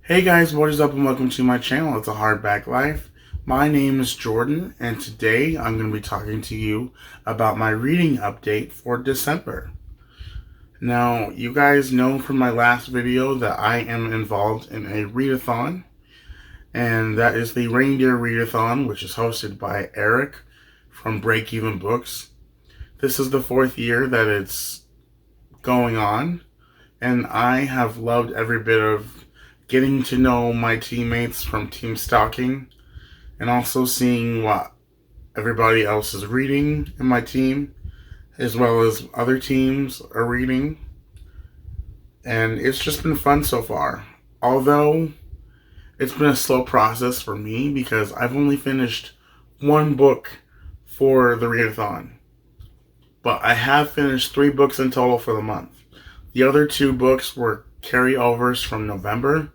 Hey guys, what is up and welcome to my channel. It's a Hardback Life. My name is Jordan and today I'm going to be talking to you about my reading update for December. Now, you guys know from my last video that I am involved in a readathon, and that is the Reindeer Readathon, which is hosted by Eric from Break Even Books. This is the fourth year that it's going on, and I have loved every bit of getting to know my teammates from team stalking and also seeing what everybody else is reading in my team as well as other teams are reading, and it's just been fun so far. Although it's been a slow process for me because I've only finished one book for the readathon, but I have finished 3 books in total for the month. The other 2 books were carryovers from November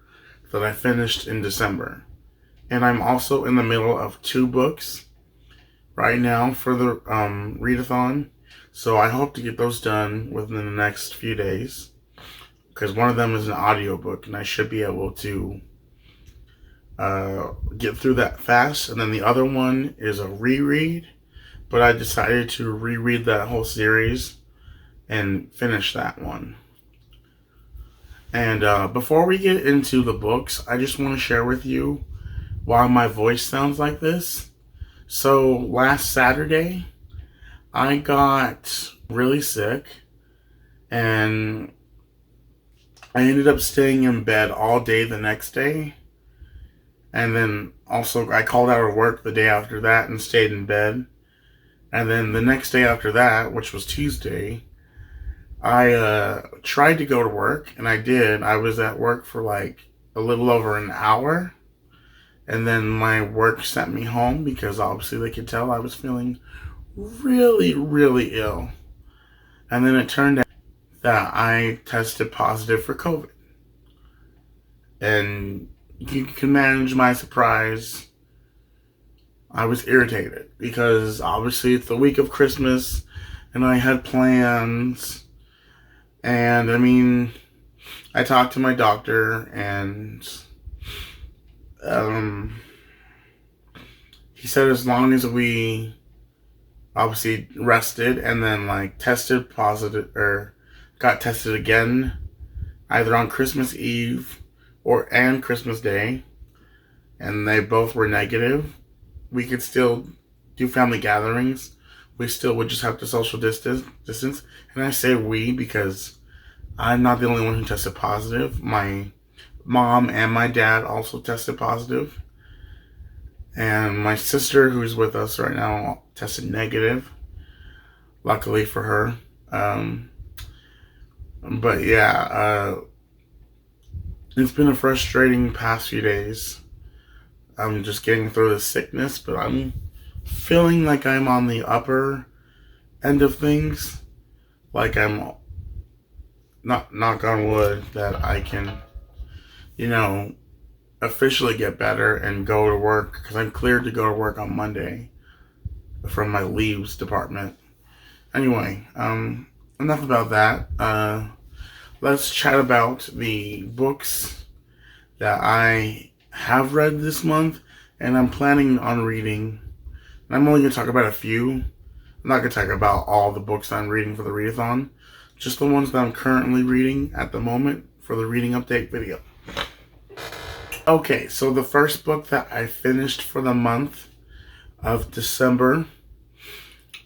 that I finished in December. And I'm also in the middle of 2 books right now for the readathon. So I hope to get those done within the next few days, because one of them is an audiobook and I should be able to get through that fast. And then the other one is a reread, but I decided to reread that whole series and finish that one. And before we get into the books, I just want to share with you why my voice sounds like this. So last Saturday, I got really sick and I ended up staying in bed all day the next day. And then also I called out of work the day after that and stayed in bed. And then the next day after that, which was Tuesday, I tried to go to work, and I did. I was at work for like a little over an hour, and then my work sent me home because obviously they could tell I was feeling really, really ill. And then it turned out that I tested positive for COVID. And you can manage my surprise. I was irritated because obviously it's the week of Christmas and I had plans. And I mean, I talked to my doctor and he said as long as we obviously rested and then like tested positive or got tested again either on Christmas Eve and Christmas Day, and they both were negative, we could still do family gatherings. We still would just have to social distance. And I say we because I'm not the only one who tested positive. My mom and my dad also tested positive. And my sister, who's with us right now, tested negative. Luckily for her. But yeah, it's been a frustrating past few days. I'm just getting through the sickness, but I'm feeling like I'm on the upper end of things. Like I'm, knock on wood, that I can, officially get better and go to work, because I'm cleared to go to work on Monday from my leaves department. Anyway, enough about that. Let's chat about the books that I have read this month and I'm planning on reading. And I'm only going to talk about a few. I'm not going to talk about all the books I'm reading for the readathon, just the ones that I'm currently reading at the moment for the reading update video. Okay, so the first book that I finished for the month of December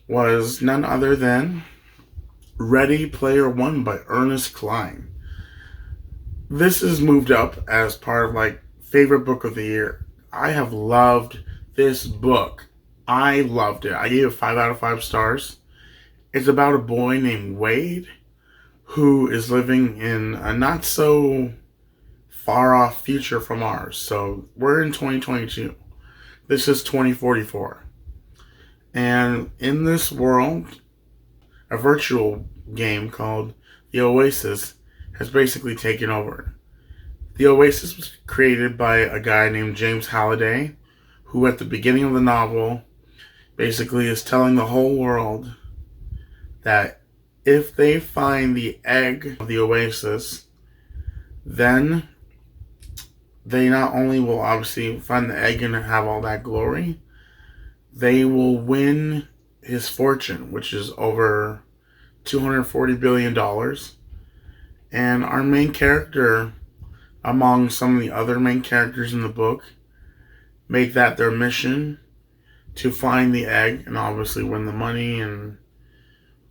was none other than Ready Player One by Ernest Cline. This is moved up as part of like favorite book of the year. I have loved this book. I loved it. I gave it 5 out of 5 stars. It's about a boy named Wade who is living in a not so far off future from ours. So we're in 2022. This is 2044. And in this world, a virtual game called The Oasis has basically taken over. The Oasis was created by a guy named James Halliday, who at the beginning of the novel basically is telling the whole world that if they find the egg of the Oasis, then they not only will obviously find the egg and have all that glory, they will win his fortune, which is over $240 billion. And our main character, among some of the other main characters in the book, make that their mission to find the egg and obviously win the money and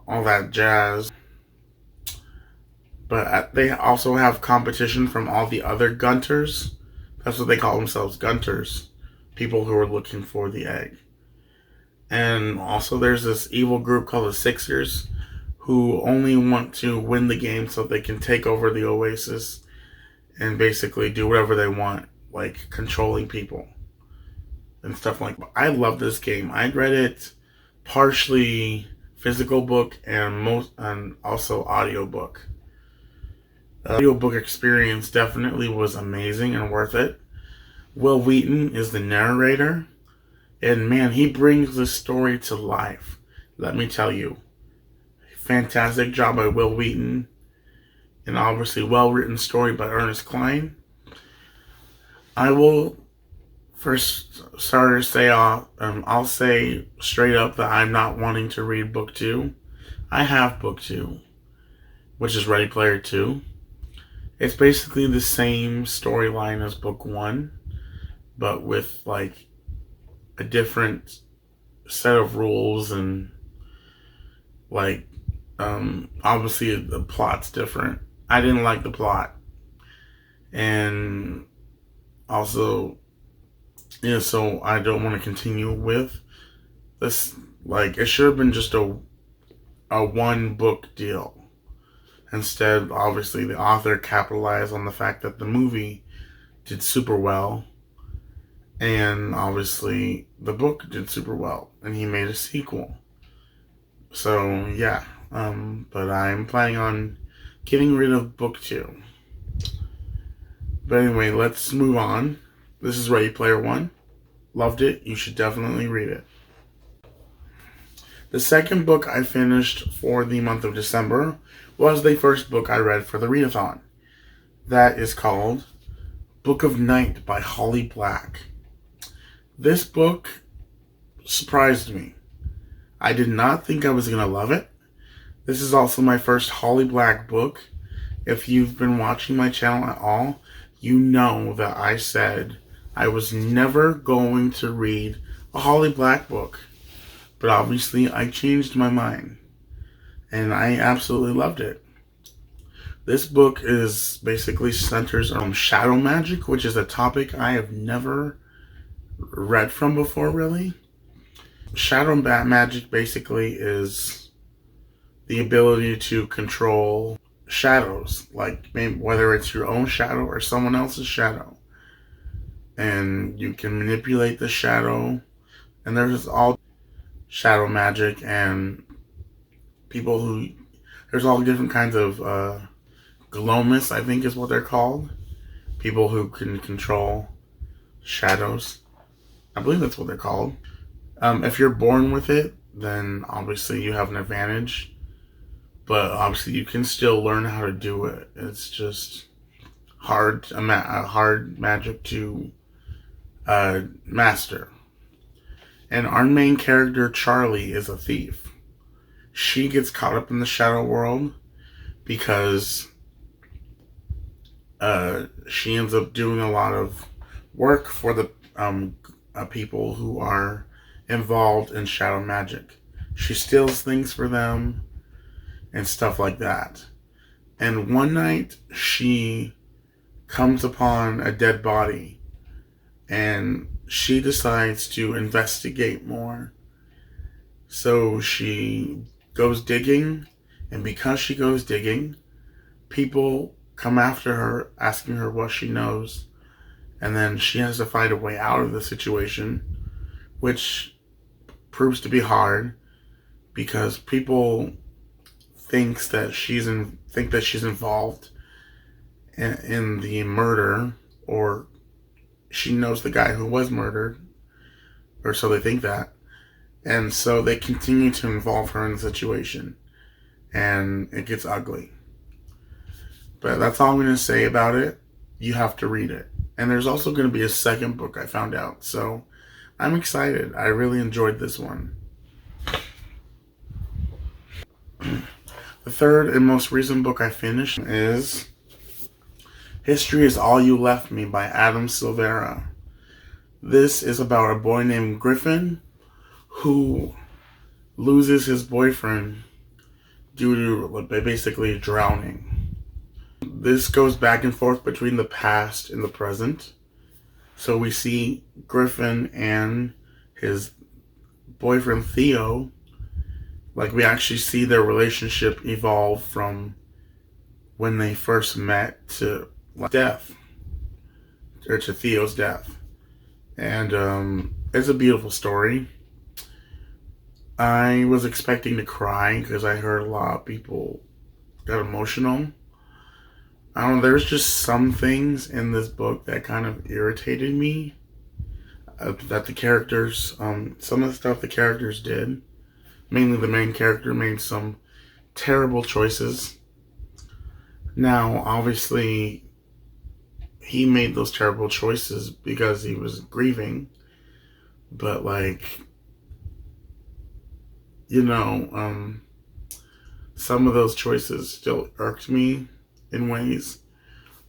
all that jazz. But they also have competition from all the other gunters. That's what they call themselves, gunters. People who are looking for the egg. And also there's this evil group called the Sixers who only want to win the game so they can take over the Oasis and basically do whatever they want, like controlling people and stuff like that. I love this game. I read it partially physical book and also audiobook. The audiobook experience definitely was amazing and worth it. Will Wheaton is the narrator, and man, he brings this story to life. Let me tell you. Fantastic job by Will Wheaton, and obviously well-written story by Ernest Cline. I will first start to say, I'll say straight up that I'm not wanting to read book 2. I have book 2, which is Ready Player 2. It's basically the same storyline as book 1, but with like a different set of rules and like obviously the plot's different. I didn't like the plot, and also so I don't want to continue with this. Like, it should have been just a one book deal. Instead, obviously the author capitalized on the fact that the movie did super well, and obviously the book did super well, and he made a sequel. So yeah, but I'm planning on getting rid of book 2. But anyway, let's move on. This is Ready Player 1. Loved it. You should definitely read it. The second book I finished for the month of December was the first book I read for the readathon. That is called Book of Night by Holly Black. This book surprised me. I did not think I was going to love it. This is also my first Holly Black book. If you've been watching my channel at all, you know that I said I was never going to read a Holly Black book. But obviously I changed my mind, and I absolutely loved it. This book is basically centers on shadow magic, which is a topic I have never read from before, really. Shadow magic basically is the ability to control shadows, like maybe whether it's your own shadow or someone else's shadow. And you can manipulate the shadow, and there's all shadow magic and people who, there's all different kinds of glomists, I think is what they're called. People who can control shadows. I believe that's what they're called. If you're born with it, then obviously you have an advantage. But obviously you can still learn how to do it. It's just hard magic to master. And our main character, Charlie, is a thief. She gets caught up in the shadow world because she ends up doing a lot of work for the people who are involved in shadow magic. She steals things for them and stuff like that. And one night she comes upon a dead body, and she decides to investigate more. So she goes digging, and because she goes digging, people come after her asking her what she knows, and then she has to find a way out of the situation, which proves to be hard because people think that she's involved in the murder, or she knows the guy who was murdered, or so they think that. And so they continue to involve her in the situation, and it gets ugly. But that's all I'm going to say about it. You have to read it. And there's also going to be a second book I found out. So I'm excited. I really enjoyed this one. The third and most recent book I finished is History is All You Left Me by Adam Silvera. This is about a boy named Griffin who loses his boyfriend due to basically drowning. This goes back and forth between the past and the present. So we see Griffin and his boyfriend Theo, like we actually see their relationship evolve from when they first met to death, or to Theo's death. And it's a beautiful story. I was expecting to cry because I heard a lot of people got emotional. I don't know, there's just some things in this book that kind of irritated me. That the characters, some of the stuff the characters did, mainly the main character, made some terrible choices. Now, obviously, he made those terrible choices because he was grieving. But, like, you know, some of those choices still irked me in ways.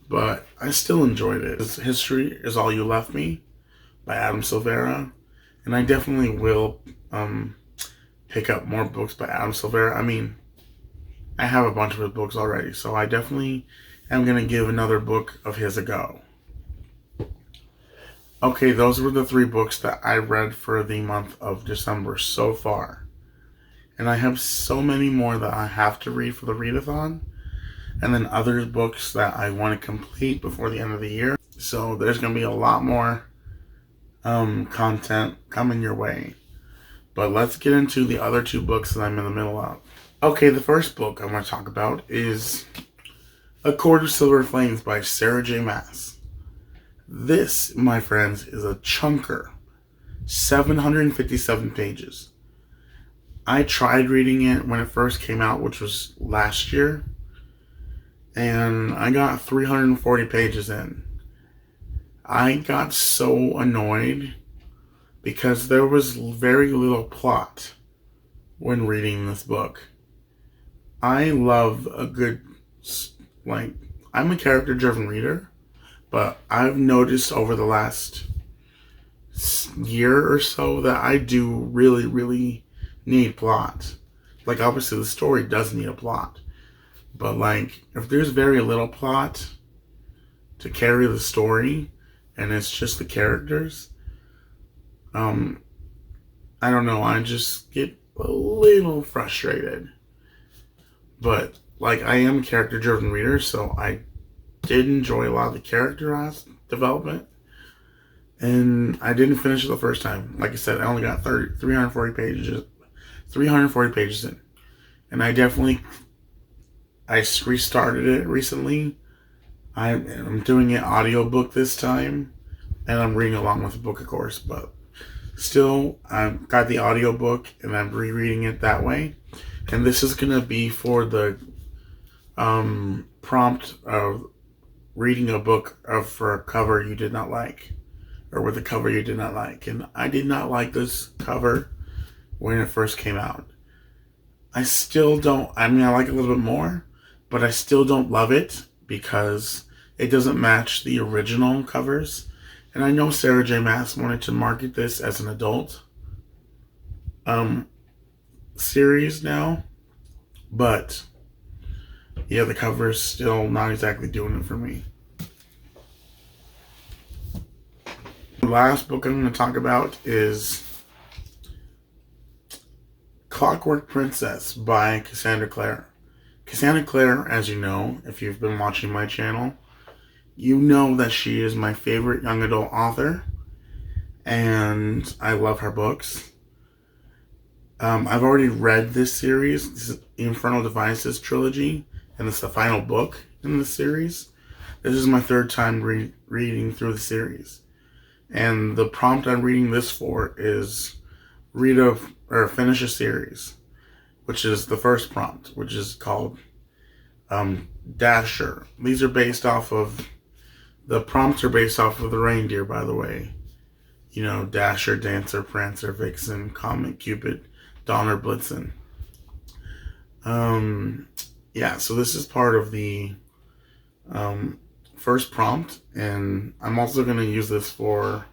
But I still enjoyed it. History is All You Left Me by Adam Silvera. And I definitely will pick up more books by Adam Silvera. I mean, I have a bunch of his books already, so I definitely am going to give another book of his a go. Okay, those were the 3 books that I read for the month of December so far. And I have so many more that I have to read for the readathon. And then other books that I want to complete before the end of the year. So there's going to be a lot more content coming your way. But let's get into the other 2 books that I'm in the middle of. Okay, the first book I want to talk about is A Court of Silver Flames by Sarah J. Maas. This, my friends, is a chunker. 757 pages. I tried reading it when it first came out, which was last year. And I got 340 pages in. I got so annoyed because there was very little plot when reading this book. I love a good, like, I'm a character-driven reader, but I've noticed over the last year or so that I do really, really need plot. Like, obviously the story does need a plot, but like, if there's very little plot to carry the story and it's just the characters, I don't know, I just get a little frustrated. But like, I am a character-driven reader, so I did enjoy a lot of the character development, and I didn't finish it the first time. Like I said, I only got 340 pages in, and I restarted it recently. I'm doing an audiobook this time, and I'm reading along with the book, of course, but still, I've got the audiobook, and I'm rereading it that way. And this is going to be for the prompt of reading a book for a cover you did not like, or with a cover you did not like. And I did not like this cover when it first came out. I still don't, I mean, I like it a little bit more, but I still don't love it because it doesn't match the original covers. And I know Sarah J. Maas wanted to market this as an adult series now, but yeah, the cover is still not exactly doing it for me. The last book I'm going to talk about is Clockwork Princess by Cassandra Clare. Cassandra Clare, as you know, if you've been watching my channel, you know that she is my favorite young adult author, and I love her books. I've already read this series. This is the Infernal Devices trilogy, and it's the final book in the series. This is my 3rd time reading through the series. And the prompt I'm reading this for is finish a series, which is the first prompt, which is called Dasher. These are based off of The prompts are based off of the reindeer, by the way. You know, Dasher, Dancer, Prancer, Vixen, Comet, Cupid, Donner, Blitzen. Yeah, so this is part of the first prompt, and I'm also going to use this for,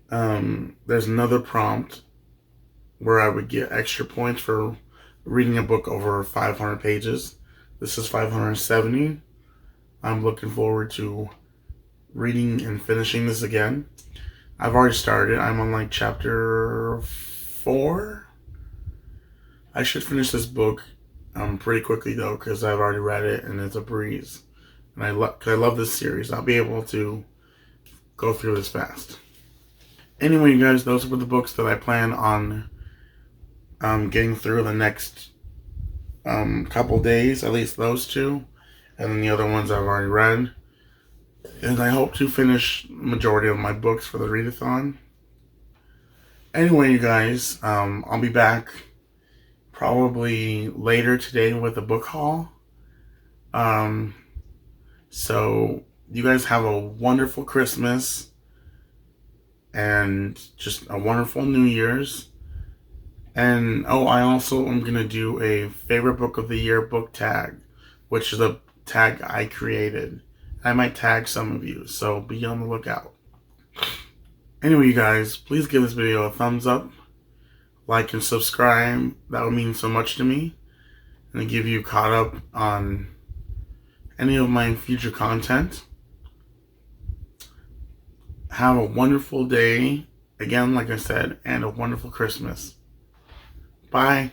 there's another prompt where I would get extra points for reading a book over 500 pages. This is 570. I'm looking forward to reading and finishing this again. I've already started. I'm on like chapter 4. I should finish this book pretty quickly though, because I've already read it and it's a breeze. And I love this series. I'll be able to go through this fast. Anyway, you guys, those were the books that I plan on getting through the next couple days, at least those two, and then the other ones I've already read. And I hope to finish the majority of my books for the readathon. Anyway, you guys, I'll be back probably later today with a book haul. So you guys have a wonderful Christmas and just a wonderful New Year's. And I also am going to do a favorite book of the year book tag, which is a tag I created. I might tag some of you, so be on the lookout. Anyway, you guys, please give this video a thumbs up, like and subscribe. That would mean so much to me, and to give you caught up on any of my future content. Have a wonderful day, again, like I said, and a wonderful Christmas. Bye.